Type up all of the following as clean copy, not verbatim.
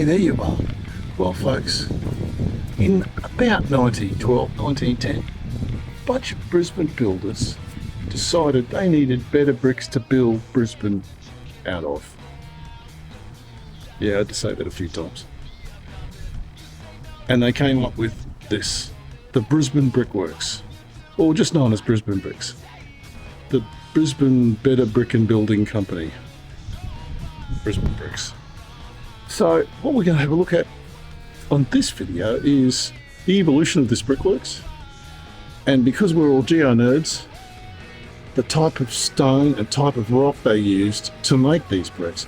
Hey, there you are. Well, folks, in about 1910, a bunch of Brisbane builders decided they needed better bricks to build Brisbane out of. Yeah, I had to say that a few times. And they came up with this, the Brisbane Brickworks, or just known as Brisbane Bricks. The Brisbane Better Brick and Building Company. Brisbane Bricks. So what we're going to have a look at on this video is the evolution of this brickworks, and because we're all geo nerds, the type of stone and type of rock they used to make these bricks,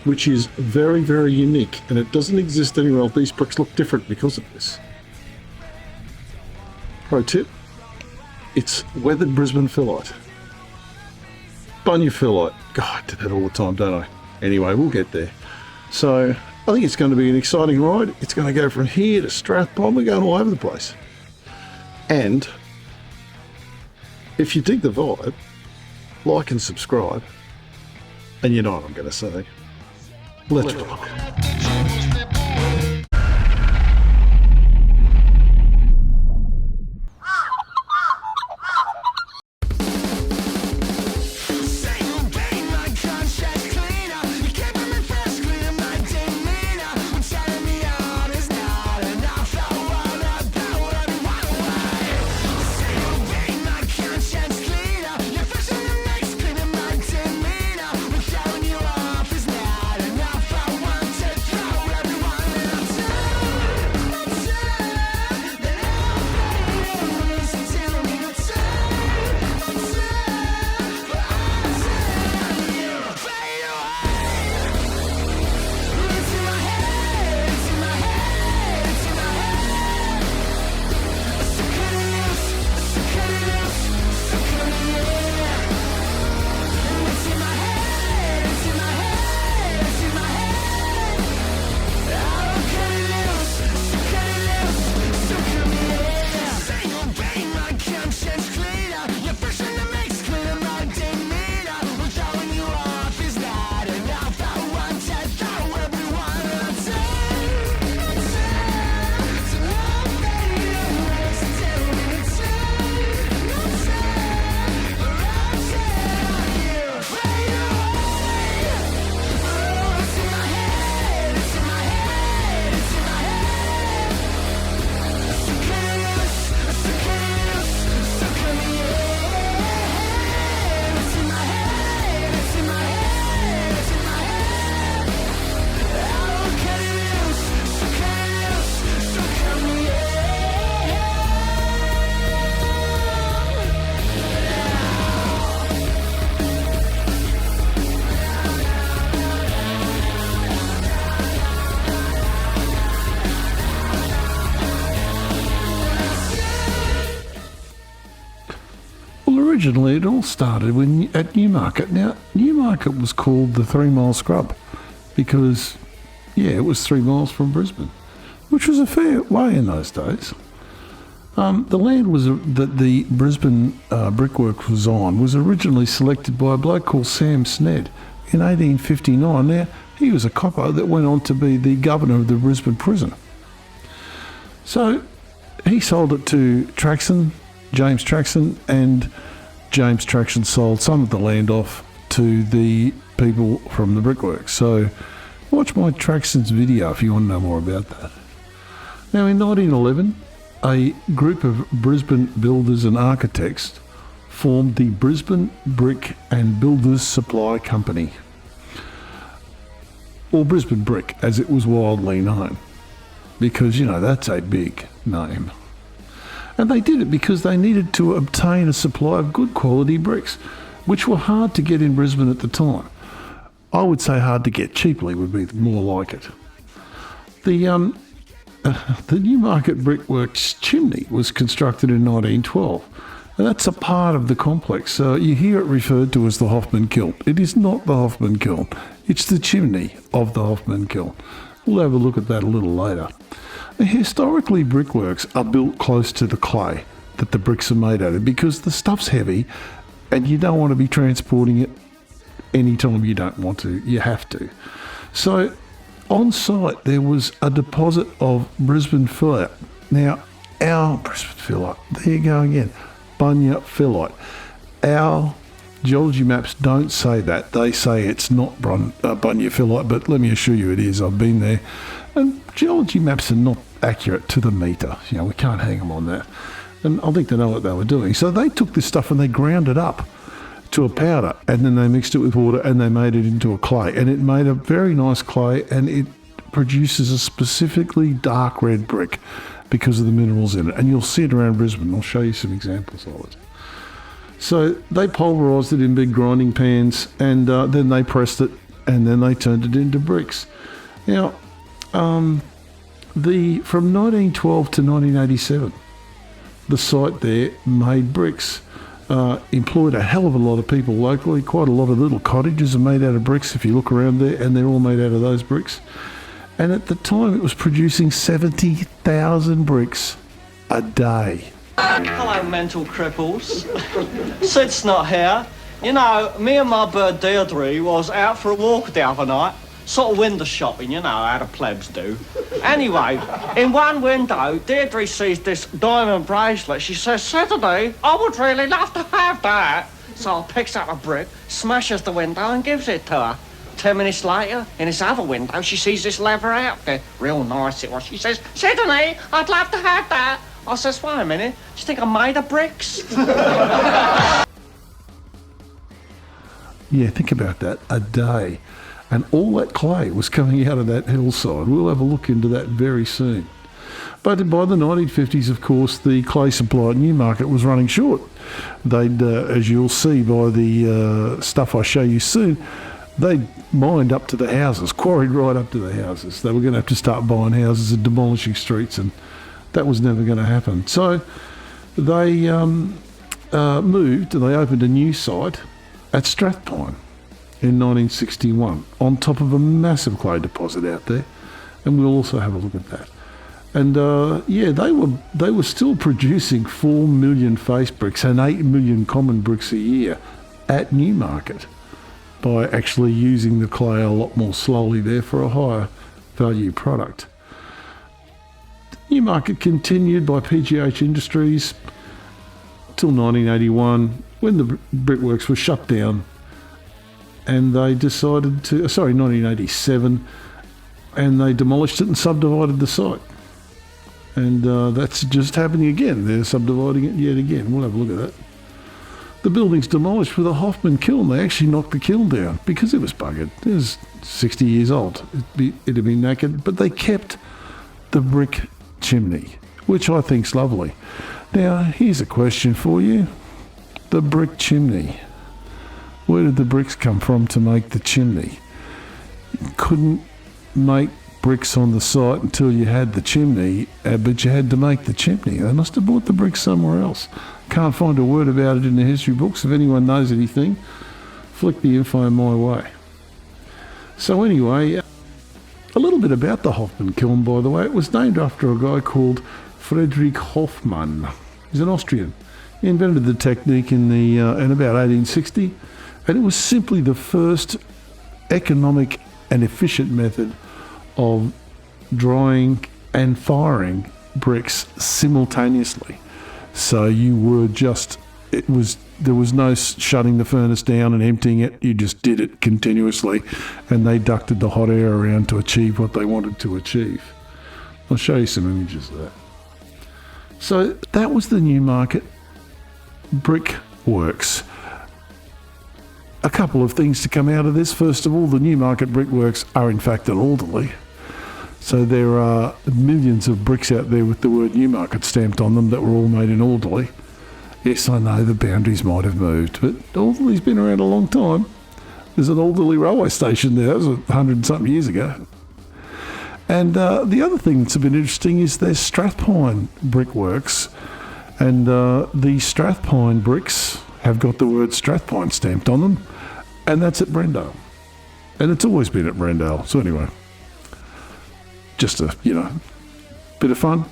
which is very, very unique, and it doesn't exist anywhere else. These bricks look different because of this. Pro tip, it's weathered Brisbane phyllite. Bunya phyllite. God, I do that all the time, don't I? Anyway, we'll get there. So I think it's going to be an exciting ride. It's going to go from here to Strathpine. We're going all over the place. And if you dig the vibe, like and subscribe. And you know what I'm going to say. Let's rock. Originally, it all started at Newmarket. Now, Newmarket was called the 3 Mile Scrub because, yeah, it was 3 miles from Brisbane, which was a fair way in those days. The land that the Brisbane brickwork was on was originally selected by a bloke called Sam Sned in 1859. Now, he was a copper that went on to be the governor of the Brisbane prison. So, he sold it to James Traxon, and James Traxon sold some of the land off to the people from the brickworks. So watch my Traxon's video if you want to know more about that. Now in 1911, a group of Brisbane builders and architects formed the Brisbane Brick and Builders Supply Company, or Brisbane Brick as it was wildly known, because you know that's a big name. And they did it because they needed to obtain a supply of good quality bricks, which were hard to get in Brisbane at the time. I would say hard to get, cheaply would be more like it. The Newmarket Brickworks chimney was constructed in 1912, and that's a part of the complex. You hear it referred to as the Hoffman Kiln. It is not the Hoffman Kiln, it's the chimney of the Hoffman Kiln. We'll have a look at that a little later. Historically, brickworks are built close to the clay that the bricks are made out of because the stuff's heavy and you don't want to be transporting it anytime you don't want to. You have to. So on site there was a deposit of Brisbane phyllite. Now, our Brisbane phyllite, there you go again, Bunya phyllite. Our geology maps don't say that. They say it's not Bunya phyllite, but let me assure you it is. I've been there. And geology maps are not accurate to the metre. You know, we can't hang them on that. And I think they know what they were doing. So they took this stuff and they ground it up to a powder, and then they mixed it with water and they made it into a clay. And it made a very nice clay, and it produces a specifically dark red brick because of the minerals in it. And you'll see it around Brisbane. I'll show you some examples of it. So they pulverised it in big grinding pans, and then they pressed it, and then they turned it into bricks. Now, from 1912 to 1987, the site there made bricks, employed a hell of a lot of people locally. Quite a lot of little cottages are made out of bricks if you look around there, and they're all made out of those bricks. And at the time, it was producing 70,000 bricks a day. Hello, mental cripples. Sid's not here. You know, me and my bird Deirdre was out for a walk the other night. Sort of window shopping, you know, how the plebs do. Anyway, in one window, Deirdre sees this diamond bracelet. She says, Saturday, I would really love to have that. So picks up a brick, smashes the window and gives it to her. 10 minutes later, in this other window, she sees this leather outfit. Real nice it was. She says, Sydney, I'd love to have that. I says, wait a minute, do you think I'm made of bricks? Yeah, think about that, a day. And all that clay was coming out of that hillside. We'll have a look into that very soon. But by the 1950s, of course, the clay supply at Newmarket was running short. They'd, as you'll see by the stuff I show you soon, they'd mined up to the houses, quarried right up to the houses. They were going to have to start buying houses and demolishing streets, and that was never going to happen. So they moved and they opened a new site at Strathpine in 1961 on top of a massive clay deposit out there, and we'll also have a look at that. And they were still producing 4 million face bricks and 8 million common bricks a year at Newmarket by actually using the clay a lot more slowly there for a higher value product. Newmarket continued by PGH Industries till 1981 when the Brickworks was shut down, and they decided to, 1987, and they demolished it and subdivided the site. And that's just happening again. They're subdividing it yet again. We'll have a look at that. The building's demolished with a Hoffman kiln. They actually knocked the kiln down because it was buggered. It was 60 years old. It'd have been knackered, but they kept the brick chimney, which I think's lovely. Now, here's a question for you. The brick chimney. Where did the bricks come from to make the chimney? You couldn't make bricks on the site until you had the chimney, but you had to make the chimney. They must have bought the bricks somewhere else. Can't find a word about it in the history books. If anyone knows anything, flick the info my way. So anyway, a little bit about the Hoffman kiln, by the way. It was named after a guy called Friedrich Hoffmann. He's an Austrian. He invented the technique in about 1860, and it was simply the first economic and efficient method of drying and firing bricks simultaneously. So you were there was no shutting the furnace down and emptying it. You just did it continuously, and they ducted the hot air around to achieve what they wanted to achieve. I'll show you some images of that. So that was the Newmarket Brickworks. A couple of things to come out of this. First of all, the Newmarket Brickworks are in fact an orderly. So there are millions of bricks out there with the word Newmarket stamped on them that were all made in Alderley. Yes, I know the boundaries might have moved, but Alderley's been around a long time. There's an Alderley railway station there. That was 100 and something years ago. And the other thing that's a bit interesting is there's Strathpine Brickworks, and the Strathpine bricks have got the word Strathpine stamped on them, and that's at Brendale. And it's always been at Brendale. So anyway, just a, bit of fun.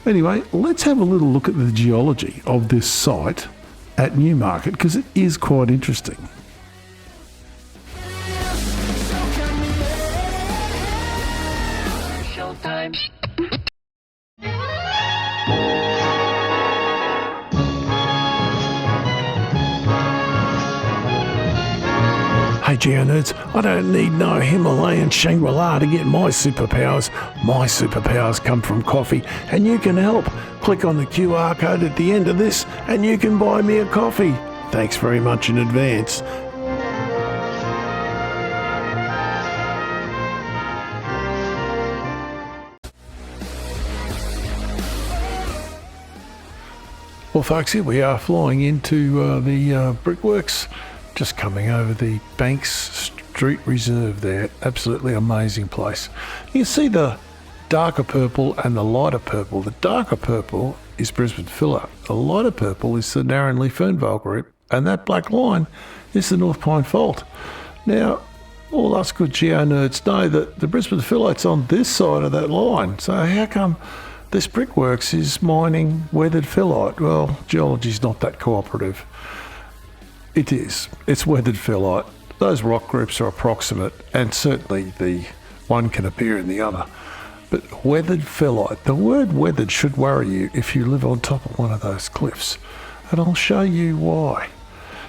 Anyway, let's have a little look at the geology of this site at Newmarket, because it is quite interesting. Hey Geo Nerds, I don't need no Himalayan Shangri-La to get my superpowers. My superpowers come from coffee, and you can help. Click on the QR code at the end of this and you can buy me a coffee. Thanks very much in advance. Well folks, here we are flying into the Brickworks, just coming over the Banks Street Reserve there. Absolutely amazing place. You can see the darker purple and the lighter purple. The darker purple is Brisbane Filler. The lighter purple is the Narrowly Fernvale group, and that black line is the North Pine Fault. Now, all us good geo nerds know that the Brisbane Phyllote's on this side of that line. So how come this Brickworks is mining weathered phyllite? Well, geology's not that cooperative. It is. It's weathered phyllite. Those rock groups are approximate, and certainly the one can appear in the other. But weathered phyllite, the word weathered should worry you if you live on top of one of those cliffs. And I'll show you why.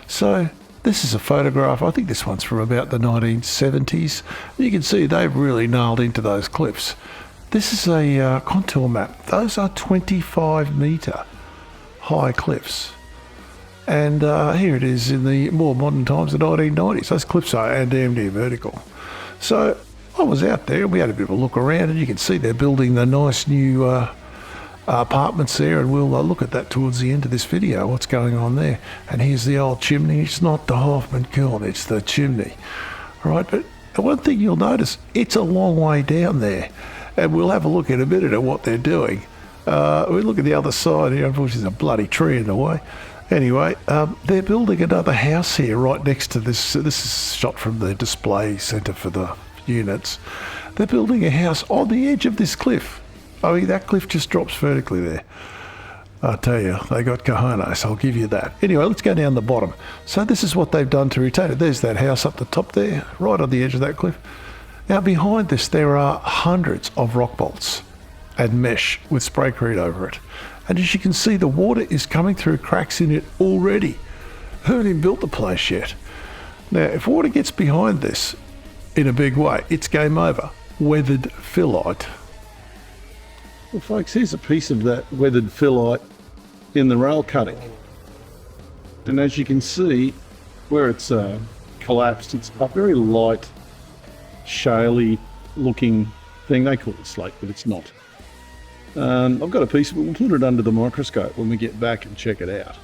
So this is a photograph. I think this one's from about the 1970s. You can see they've really nailed into those cliffs. This is a contour map. Those are 25 metre high cliffs. And here it is in the more modern times, the 1990s. Those cliffs are damn near vertical. So I was out there and we had a bit of a look around, and you can see they're building the nice new apartments there, and we'll look at that towards the end of this video, what's going on there. And here's the old chimney. It's not the Hoffman kiln, it's the chimney. All right, but the one thing you'll notice, it's a long way down there. And we'll have a look in a minute at what they're doing. We look at the other side here. Unfortunately, there's a bloody tree in the way. Anyway, they're building another house here right next to this. This is shot from the display centre for the units. They're building a house on the edge of this cliff. I mean, that cliff just drops vertically there. I tell you, they got cojones, I'll give you that. Anyway, let's go down the bottom. So this is what they've done to retain it. There's that house up the top there, right on the edge of that cliff. Now behind this, there are hundreds of rock bolts and mesh with spraycrete over it. And as you can see, the water is coming through cracks in it already. Who hadn't even built the place yet? Now, if water gets behind this in a big way, it's game over. Weathered phyllite. Well, folks, here's a piece of that weathered phyllite in the rail cutting. And as you can see, where it's collapsed, it's a very light, shaly looking thing. They call it slate, but it's not. I've got a piece of it. We'll put it under the microscope when we get back and check it out.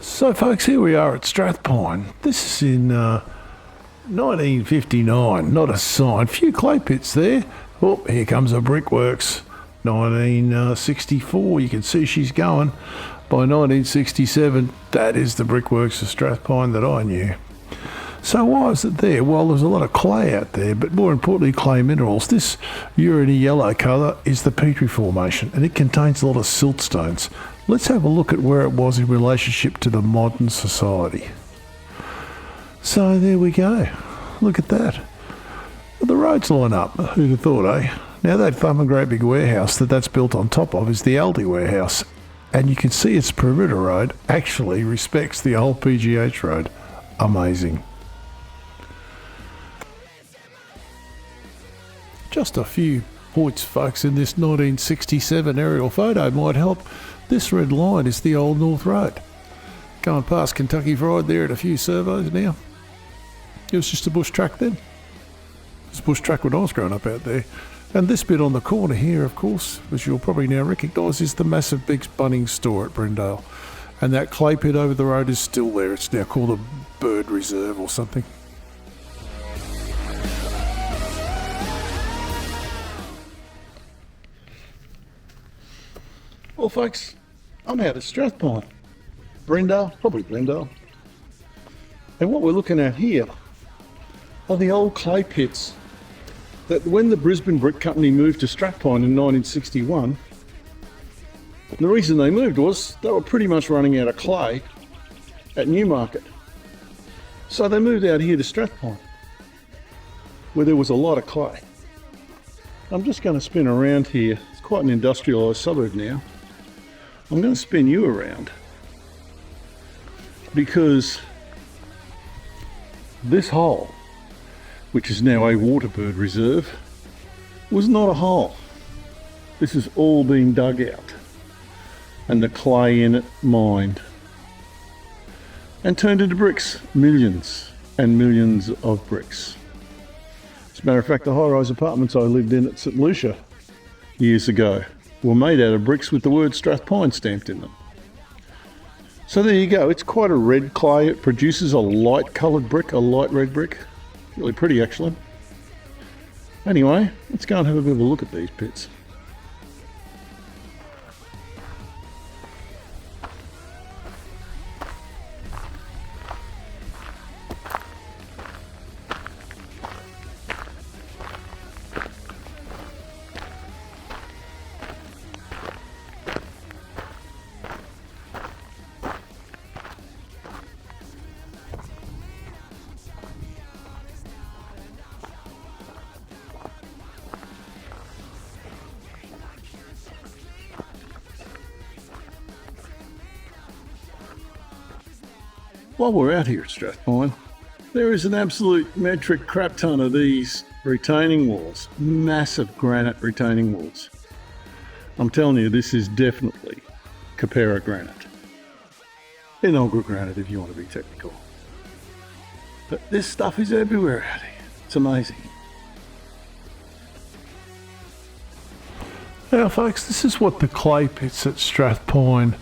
So folks, here we are at Strathpine. This is in 1959, not a sign. Few clay pits there. Oh, here comes a Brickworks. 1964, you can see she's going. By 1967, that is the Brickworks of Strathpine that I knew. So why is it there? Well, there's a lot of clay out there, but more importantly, clay minerals. This uriny yellow colour is the Petrie Formation, and it contains a lot of siltstones. Let's have a look at where it was in relationship to the modern society. So there we go. Look at that. The roads line up. Who'd have thought, eh? Now that thumbing great big warehouse that's built on top of is the Aldi warehouse. And you can see its perimeter road actually respects the old PGH road. Amazing. Just a few points, folks, in this 1967 aerial photo might help. This red line is the old North Road. Going past Kentucky Fried there at a few servos now. It was just a bush track then. It was a bush track when I was growing up out there. And this bit on the corner here, of course, as you'll probably now recognise, is the massive big Bunnings store at Brendale. And that clay pit over the road is still there. It's now called a bird reserve or something. Well, folks, I'm out at Strathpine. Brendale, probably Brendale. And what we're looking at here are the old clay pits that when the Brisbane Brick Company moved to Strathpine in 1961, the reason they moved was they were pretty much running out of clay at Newmarket. So they moved out here to Strathpine, where there was a lot of clay. I'm just going to spin around here. It's quite an industrialised suburb now. I'm going to spin you around because this hole, which is now a waterbird reserve, was not a hole. This has all been dug out and the clay in it mined and turned into bricks. Millions and millions of bricks. As a matter of fact, the high-rise apartments I lived in at St Lucia years ago were made out of bricks with the word Strathpine stamped in them. So there you go. It's quite a red clay. It produces a light coloured brick, a light red brick. Really pretty, actually. Anyway, let's go and have a bit of a look at these pits. While we're out here at Strathpine, there is an absolute metric crap ton of these retaining walls, massive granite retaining walls. I'm telling you, this is definitely Capera granite. Inaugural granite if you want to be technical. But this stuff is everywhere out here. It's amazing. Now folks, this is what the clay pits at Strathpine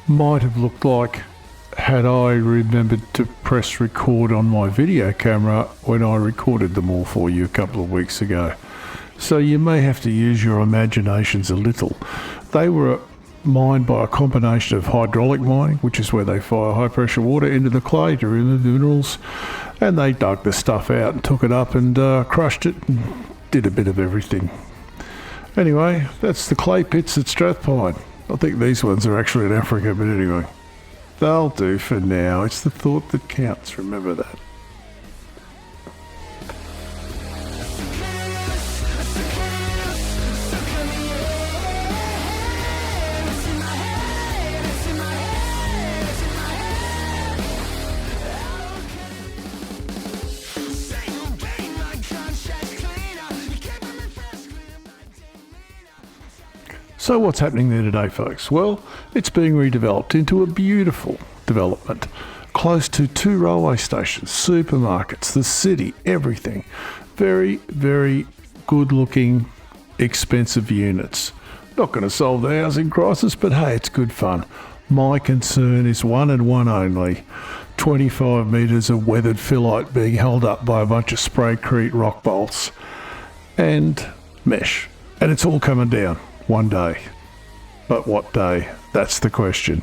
might have looked like had I remembered to press record on my video camera when I recorded them all for you a couple of weeks ago. So you may have to use your imaginations a little. They were mined by a combination of hydraulic mining, which is where they fire high pressure water into the clay to remove the minerals, and they dug the stuff out and took it up and crushed it and did a bit of everything. Anyway, that's the clay pits at Strathpine. I think these ones are actually in Africa, but anyway. They'll do for now. It's the thought that counts, remember that. So what's happening there today, folks? Well, it's being redeveloped into a beautiful development, close to 2 railway stations, supermarkets, the city, everything. Very, very good looking, expensive units. Not going to solve the housing crisis, but hey, it's good fun. My concern is one and one only. 25 metres of weathered phyllite being held up by a bunch of spraycrete rock bolts and mesh. And it's all coming down. One day. But what day? That's the question.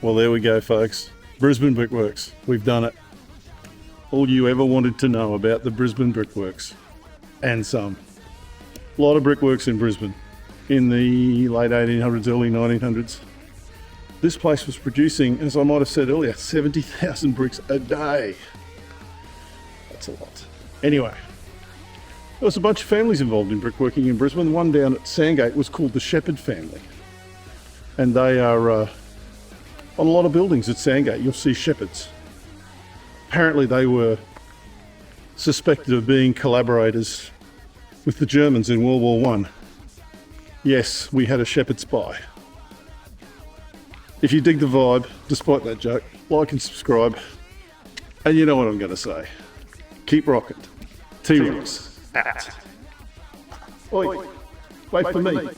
Well, there we go, folks. Brisbane Brickworks. We've done it. All you ever wanted to know about the Brisbane Brickworks. And some. A lot of brickworks in Brisbane in the late 1800s, early 1900s. This place was producing, as I might have said earlier, 70,000 bricks a day. That's a lot. Anyway, there was a bunch of families involved in brickworking in Brisbane. One down at Sandgate was called the Shepherd family. And they are on a lot of buildings at Sandgate. You'll see shepherds. Apparently they were suspected of being collaborators with the Germans in World War I. Yes, we had a shepherd spy. If you dig the vibe, despite that joke, like and subscribe. And you know what I'm going to say. Keep rocking. T-Rex out. Oi, wait for me.